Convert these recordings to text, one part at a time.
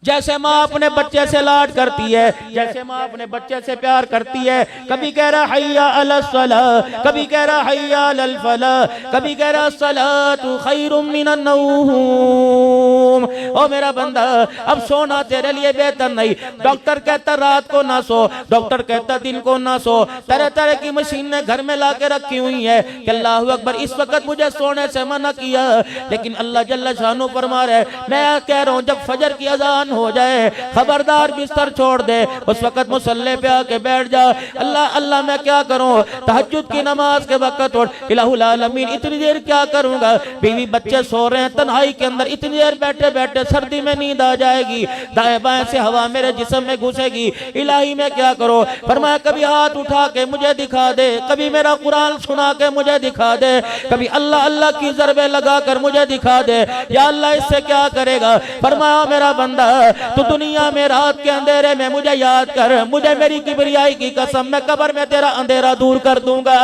जैसे माँ अपने बच्चे से लाड करती है, जैसे माँ अपने बच्चे से प्यार करती है, कभी कह रहा हय्या अलस सलाह, कभी कह रहा हय्या अलल फलाह, कभी कह रहा सलातु खैरुम मिनन नौम। ओ मेरा बंदा, अब सोना तेरे लिए बेहतर नहीं। डॉक्टर कहता रात को ना सो, डॉक्टर कहता दिन को ना सो, तरह तरह की मशीनें घर में ला के रखी हुई है कि अल्लाह अकबर इस वक्त मुझे सोने से मना किया, लेकिन अल्लाह जल्ल शानो फरमा रहे मैं कह रहा हूँ जब फजर की अजान हो जाए खबरदार बिस्तर छोड़ दे, उस वक्त मुसल्ले पे आके बैठ जा। अल्लाह अल्लाह मैं क्या करूं, तहज्जुद की नमाज के वक्त उठ, इलाहुल आलमीन इतनी देर क्या करूंगा, बीवी बच्चे सो रहे हैं तन्हाई के अंदर, इतनी देर बैठे बैठे सर्दी में नींद आ जाएगी, दाएं बाएं से हवा मेरे जिस्म में घुसेगी, इलाही मैं क्या करूं। फरमाया कभी हाथ उठा के मुझे दिखा दे, कभी मेरा कुरान सुना के मुझे दिखा दे, कभी अल्लाह अल्लाह की ज़रबे लगा कर मुझे दिखा दे, या अल्लाह इससे क्या करेगा। फरमाया मेरा बंदा तो दुनिया में रात के अंधेरे में मुझे याद कर, मुझे मेरी किबरियाई की कसम मैं कब्र में तेरा अंधेरा दूर कर दूंगा।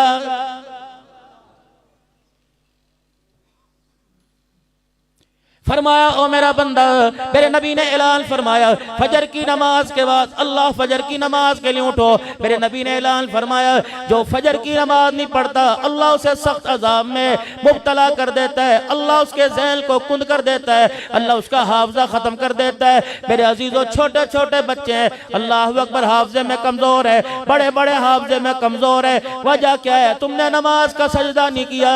फरमाया ओ मेरा बंदा, मेरे नबी ने ऐलान फरमाया फजर की नमाज के बाद अल्लाह फजर की नमाज के लिए उठो। मेरे नबी ने ऐलान फरमाया जो फजर की नमाज नहीं पढ़ता अल्लाह उसे सख्त अजाब में मुब्तला कर देता है, अल्लाह उसके ज़हन को कुंद कर देता है, अल्लाह उसका हाफजा खत्म कर देता है। मेरे अजीजों छोटे छोटे बच्चे हैं, अल्लाह अकबर हाफजे में कमजोर है, बड़े बड़े हाफजे में कमजोर है। वजह क्या है, तुमने नमाज का सजदा नहीं किया।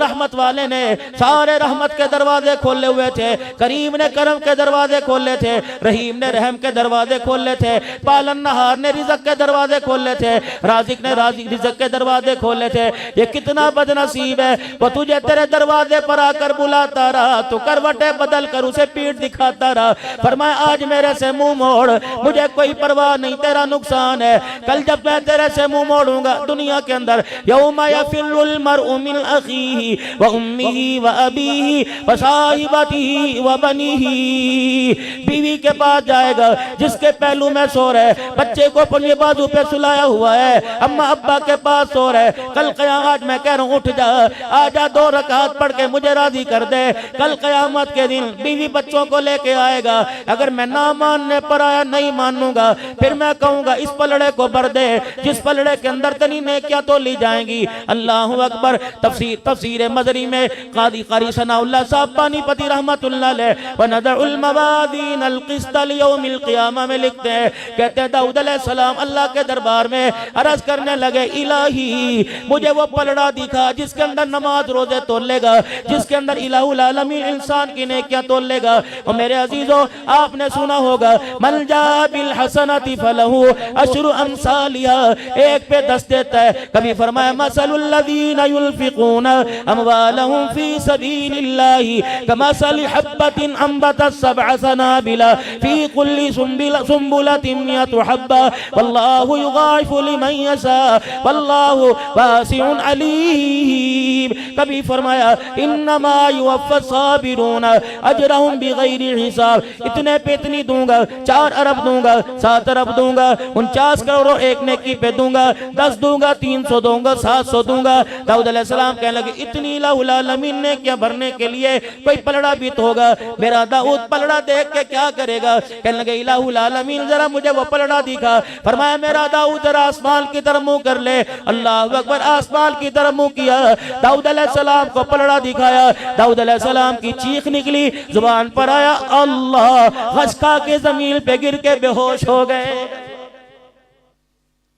रहमत वाले ने सारे रहमत के दरवाजे खोले हुए थे, करीम ने करम के दरवाजे खोले थे, रहीम ने रहम के दरवाजे खोले थे, पालन नहार ने रिज़्क़ के दरवाजे खोले थे, राज़िक ने रिज़्क़ के दरवाजे खोले थे। ये कितना बदनसीब है, वो तुझे तेरे दरवाजे पर आकर बुलाता रहा, तो करवटे बदल कर उसे पीठ दिखाता रहा। फरमाया आज मेरे से मुंह मोड़, मुझे कोई परवाह नहीं, तेरा नुकसान है। कल जब मैं तेरे से मुंह मोड़ूंगा दुनिया के अंदर, यौमा यफिरुल मरउ मिन अखीही व उम्मिही व अबीही व साहिबतिही व बनीही। बीवी के पास जाएगा जिसके पहलू में सो रहे, बच्चे को अपने बाजू पे सुलाया हुआ है, अम्मा अब्बा के पास सो रहे। कल क़यामत मैं कह रहा हूँ उठ जा, आजा 2 रकात पढ़ के मुझे राजी कर दे। कल क़यामत के दिन बीवी बच्चों को लेके आएगा, अगर मैं ना मानने पर आया नहीं मानूंगा, फिर मैं कहूंगा इस पलड़े को भर दे जिस पलड़े के अंदर तनी नेकियां तो ली जाएंगी। अल्लाह अकबर। तफसीर मजरी में क़ादी क़ारी सनाउल्लाह साहब पानीपति रहमतुल्लाह अलैह व नदउल मवादीन अल क़िस्त लियौमिल क़ियामा में लिखते हैं, कहते हैं दाऊद अलैहिस्सलाम अल्लाह के दरबार में अर्ज करने लगे इलाही मुझे वो पलड़ा दिखा जिसके अंदर नमाज रोजे तोलेगा, जिसके अंदर इलाहुल आलमीन इंसान की नेकियां तोलेगा। और मेरे अजीजों आपने सुना होगा मन जा बिल हसनति फलहु अशरु अमसालिहा, एक पे 10 देता है। कभी फरमाया मसलुल लज़ीना युनफ़िक़ूना अमवालहुम फ़ी सबीलिल्लाहि कमसलि हब्बतिन अंबतत सबअ सनाबिला फ़ी कुल्ली सुंबुलतिन मिअतु हब्बा वल्लाहु युग़ाइफ़ु लिमन यशा वल्लाहु वासिउन अलीम। कभी फरमाया इन्नमा युवफ़्फ़ा साबिरूना अजरहुम बिग़ैरि हिसाब, इतने पे इतनी दूंगा, 4 अरब दूंगा, 7 अरब दूंगा, 49 करोड़ एक नेकी पे दूंगा, 10 दूंगा, 300 दूंगा, 700 दूंगा। दाऊद अलैहिस्सलाम कहने लगे इतनी इलाहुल आलमीन ने क्या भरने के लिए कोई पलड़ा भी तो होगा। मेरा दाऊद पलड़ा देख के क्या करेगा, कहने लगे इलाहुल आलमीन जरा मुझे वो पलड़ा दिखा। फरमाया मेरा दाऊद जरा आसमान की तरफ मुंह कर ले। अल्लाह अकबर। आसमान की तरफ मुंह किया, दाऊद अलैहिस्सलाम को पलड़ा दिखाया, दाऊद अलैहिस्सलाम की चीख निकली, जुबान पर आया अल्लाह, खसका के जमीन पे गिर के बेहोश हो गए।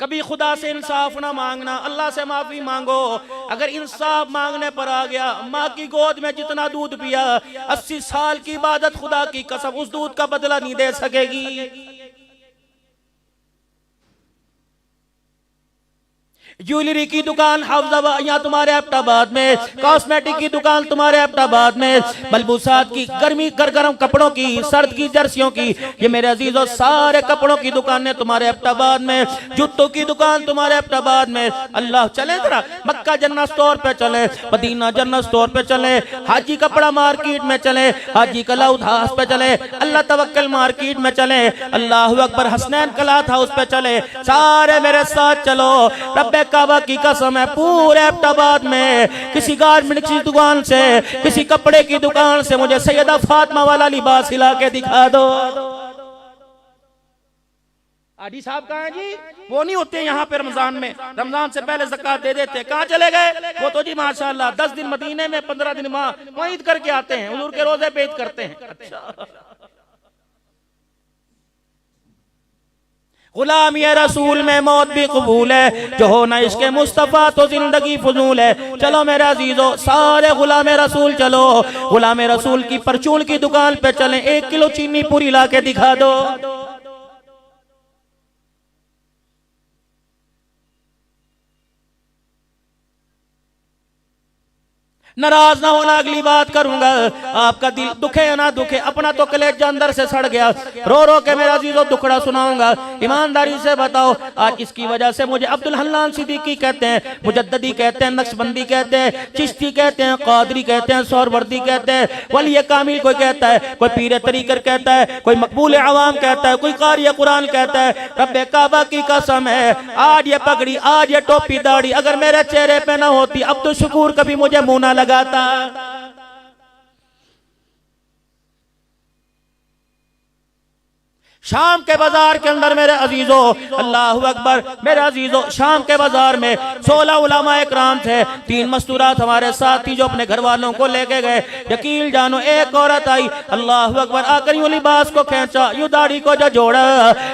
कभी खुदा से इंसाफ ना मांगना, अल्लाह से माफी मांगो। अगर इंसाफ मांगने पर आ गया, माँ की गोद में जितना दूध पिया 80 साल की इबादत खुदा की कसम उस दूध का बदला नहीं दे सकेगी। ज्वेलरी की दुकान हाफजाबाद यहाँ तुम्हारे एबटाबाद में, कॉस्मेटिक की दुकान तुम्हारे एबटाबाद में, मलबूसात की गर्मी गरम कपड़ों की, सर्द की जर्सियों की, ये मेरे अजीजों सारे कपड़ों की दुकानें तुम्हारे एबटाबाद में, जूतों की दुकान तुम्हारे एबटाबाद में। अल्लाह चले जरा मक्का जन्नत स्टोर पे चले, मदीना जन्नत स्टोर पे चले, हाजी कपड़ा मार्केट में चले, हाजी कलाउद हाउस पे चले, अल्लाह तवक्कल मार्केट में चले, अल्लाह अकबर हसनैन कलाथ हाउस पे चले, सारे मेरे साथ चलो। रब्बे काबा की कसम है पूरे एबटाबाद में किसी गारमेंट की दुकान से, किसी कपड़े की दुकान से मुझे सैयदा फातिमा वाला लिबास हिला के दिखा दो। आडी साहब कहाँ हैं जी? वो नहीं होते यहाँ पे रमजान में, रमजान से पहले ज़कात दे देते। कहाँ चले गए वो? तो जी माशाल्लाह 10 दिन मदीने में, 15 दिन वहाँ ईद करके आते हैं, हुजूर के रोजे पे ईद करते हैं। अच्छा, गुलाम ये रसूल में मौत भी कबूल है, जो हो ना इसके मुस्तफ़ा तो जिंदगी फजूल है। चलो मेरे अजीजों, सारे गुलाम रसूल चलो, गुलाम रसूल की परचून की दुकान पे चलें, 1 किलो चीनी पूरी ला के दिखा दो। नाराज ना होना, अगली बात करूंगा। आपका दिल दुखे या ना दुखे, अपना तो कलेजा अंदर से सड़ गया, रो रो के मेरा अजीजों दुखड़ा सुनाऊंगा। ईमानदारी से बताओ, आज इसकी वजह से मुझे अब्दुल हन्नान सिद्दीकी कहते हैं, मुजद्ददी कहते हैं, नक्शबंदी कहते हैं, चिश्ती कहते हैं, कादरी कहते हैं, सोहरवर्दी कहते हैं, वली कामिल कोई कहता है, कोई पीर तरीकर कहता है, कोई मकबूल अवाम कहता है, कोई कारी कुरान कहता है। रब्बे काबा की कसम है, आज ये पगड़ी, आज ये टोपी दाढ़ी अगर मेरे चेहरे पे ना होती, अब तो शुक्र कभी मुझे मुंह ना लगाता। शाम के बाजार के अंदर मेरे अजीजों, अल्लाहु अकबर, मेरे अजीजों, शाम के बाजार में 16 उलमाए इकराम थे, 3 मस्तूरात हमारे साथ थी जो अपने घर वालों को लेके गए। यकीन जानो, एक औरत आई, अल्लाहु अकबर, आकर यूं लिबास को खींचा, यूं दाढ़ी को जो जोड़ा,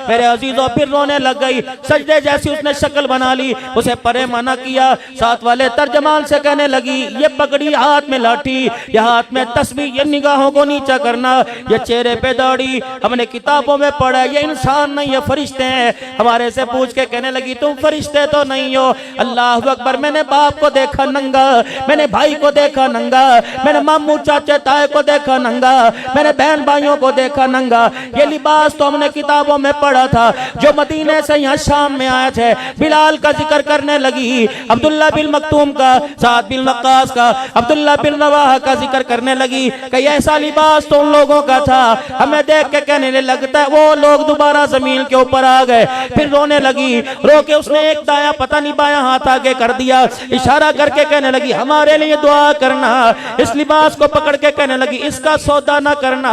मेरे अजीजों फिर रोने लग गई। सजदे जैसी उसने शक्ल बना ली, उसे परे मना किया। साथ वाले तर्जमान से कहने लगी, ये पगड़ी, हाथ में लाठी, ये हाथ में तस्बीह, ये निगाहों को नीचा करना, ये चेहरे पे दाढ़ी, हमने किताबों में पढ़ा, ये इंसान नहीं, ये फरिश्ते हैं। हमारे से पूछ के कहने लगी, तुम फरिश्ते तो नहीं हो। अल्लाह अकबर, मैंने बाप को देखा नंगा, मैंने भाई को देखा नंगा, मैंने मामू चाचे ताए को देखा नंगा, मैंने बहन भाइयों को देखा नंगा। ये लिबास तो हमने किताबों में पढ़ा था। जो मदीने से यहाँ शाम में आए थे, बिलाल का जिक्र करने लगी, अब्दुल्ला बिन मक्तूम का, साद बिन वक्कास का, अब्दुल्ला बिन रवाहा का जिक्र करने लगी कि ऐसा लिबास तो उन लोगों का था। हमें देख के कहने लगता है, वो लोग दोबारा जमीन के ऊपर आ गए। फिर रोने लगी, रो के उसने एक दाया पता नहीं बाया हाथ आगे कर दिया, इशारा करके कहने लगी, हमारे लिए दुआ करना। इस लिबास को पकड़ के कहने लगी, इसका सौदा ना करना,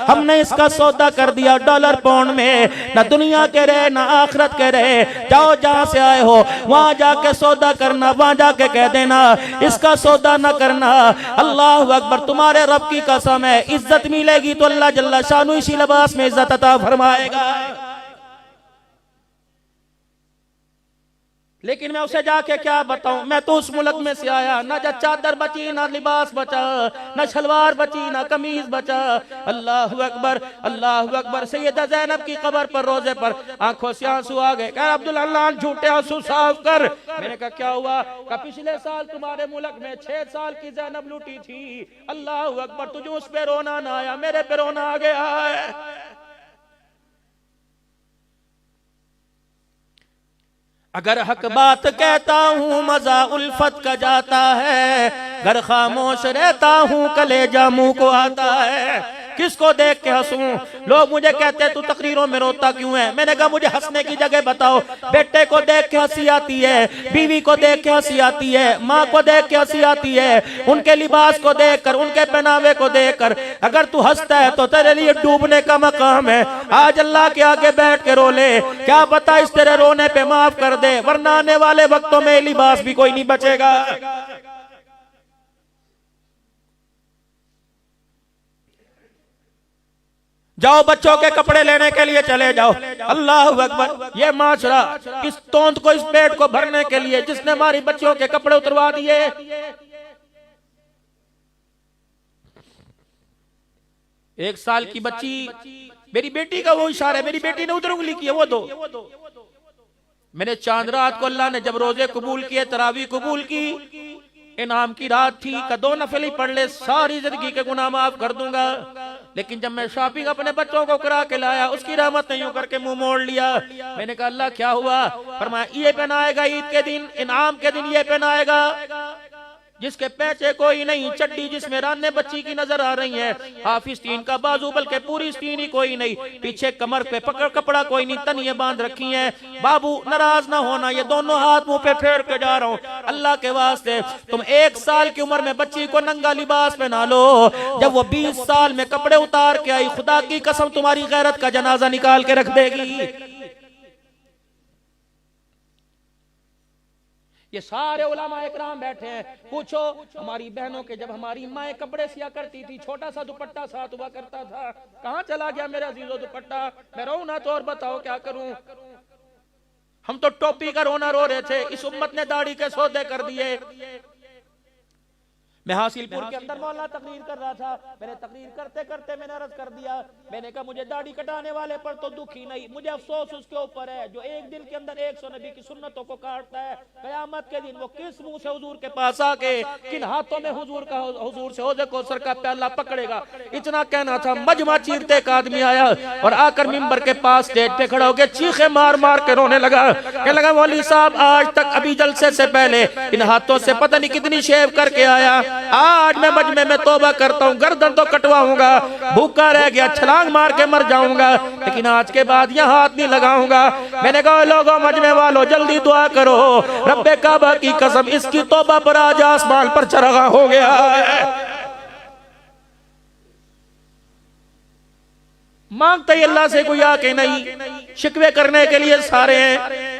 हमने इसका सौदा कर दिया डॉलर पाउंड में, ना दुनिया के रहे ना आखिरत के रहे। जाओ जहां से आए हो वहां जाके सौदा करना, वहां जाके कह देना इसका सौदा ना करना। अल्लाह अकबर, तुम्हारे रब की कसम है, इज्जत मिलेगी तो अल्लाह जल्ला शानु इसी लिबास में इज्जत अता फरमाएगा। लेकिन मैं उसे जाके क्या बताऊं, मैं तो उस मुल्क में से आया, ना चादर बची, ना लिबास बचा, ना शलवार बची, ना कमीज बचा। अल्लाह अकबर, अल्लाह अकबर। सैयदा ज़ैनब की कब्र पर रोजे पर आंखों से आंसू आ गए। कह अब्दुल अल्लाह झूठे आंसू साफ कर। मैंने कहा क्या हुआ? कहा पिछले साल तुम्हारे मुल्क में 6 साल की ज़ैनब लूटी थी। अल्लाह अकबर, तुझे उस पे रोना ना आया, मेरे पे रोना आ गया है। अगर हक बात कहता हूँ मजा उल्फत का जाता है, घर खामोश रहता हूँ कलेजा मुंह को आता है। किसको देख के हंसूं? लोग मुझे कहते हैं तू तकरीरों में रोता क्यों है? मैंने कहा मुझे हंसने की जगह बताओ। बेटे को देख के हंसी आती है, बीवी को देख के हंसी आती है, माँ को देख के हंसी आती है, उनके लिबास को देखकर, उनके पहनावे को देखकर। अगर तू हंसता है तो तेरे लिए डूबने का मकाम है। आज अल्लाह के आगे बैठ के रो ले, क्या पता इस तेरे रोने पे माफ कर दे, वरना आने वाले वक्तों में लिबास भी कोई नहीं बचेगा। जाओ बच्चों के कपड़े लेने के लिए चले जाओ। अल्लाह अकबर, ये माशरा किस तोंद को, इस पेट को भरने के लिए जिसने हमारी बच्चियों के कपड़े उतरवा दिए। एक साल की बच्ची, मेरी बेटी का वो इशारा, मेरी बेटी ने उधर उंगली की है, वो दो। मैंने चांद रात को अल्लाह ने जब रोजे कबूल किए, तरावी कबूल की, इनाम की रात थी, का 2 नफल ही पढ़ ले, सारी जिंदगी के गुनाह माफ कर दूंगा। लेकिन जब मैं शॉपिंग अपने बच्चों को करा के लाया, उसकी रहमत नहीं होकर के मुंह मोड़ लिया। मैंने कहा अल्लाह क्या हुआ? फरमाया ये पहनाएगा ईद के दिन, इनाम के दिन ये पहनाएगा, जिसके पैचे कोई नहीं, चड्डी जिसमें राने बच्ची की नजर आ रही है, हाफिज तीन का बाजू बल्कि पूरी स्तीन ही कोई नहीं, पीछे कमर पे पकड़ कपड़ा कोई नहीं, तनिए बांध रखी है। बाबू नाराज ना होना, ये दोनों हाथ मुंह पे फेर के जा रहा हूँ, अल्लाह के वास्ते तुम 1 साल की उम्र में बच्ची को नंगा लिबास पहना लो, जब वो 20 साल में कपड़े उतार के आई, खुदा की कसम तुम्हारी गैरत का जनाजा निकाल के रख देगी। ये सारे उलमा इकराम बैठे हैं, पूछो हमारी बहनों के जब हमारी माएँ कपड़े सिया करती थी, छोटा सा दुपट्टा साथ हुआ करता था, कहाँ चला गया मेरा अजीजो दुपट्टा? मैं रो ना तो और बताओ क्या करूं? हम तो टोपी का रोना रो रहे थे, इस उम्मत ने दाढ़ी के सौदे कर दिए। मैं हासिलपुर के अंदर मौलाना तकरीर कर रहा था, मैंने तकरीर करते करते मैंने अर्ज कर दिया, मैंने कहा मुझे दाढ़ी कटाने वाले पर तो दुख ही नहीं, मुझे अफसोस उसके ऊपर है जो एक दिल के अंदर 100 नबी की सुन्नतों को काटता है। कयामत के दिन वो किस मुंह से हुजूर के पास आके किन हाथों में हुजूर से हौज़े कौसर का प्याला पकड़ेगा। इतना कहना था, मजमा चीरते एक आदमी आया और आकर मिंबर के पास स्टेज पे खड़ा होकर चीखे मार मार के रोने लगा। कहने लगा मौलवी साहब आज तक अभी जलसे से पहले इन हाथों से पता नहीं कितनी शेव करके आया, आज मैं मजमे में तौबा करता हूँ, गर्दन तो कटवाऊंगा, भूखा रह गया, छलांग मार के मर जाऊंगा, लेकिन आज के बाद यह हाथ नहीं लगाऊंगा। मैंने कहा लोगों मजमे वालों जल्दी दुआ करो, रब्बे काबा की कसम इसकी तौबा पर आज आसमान पर चरगा हो गया है। मांगते ही अल्लाह से कोई आके नहीं, शिकवे करने के लिए सारे हैं।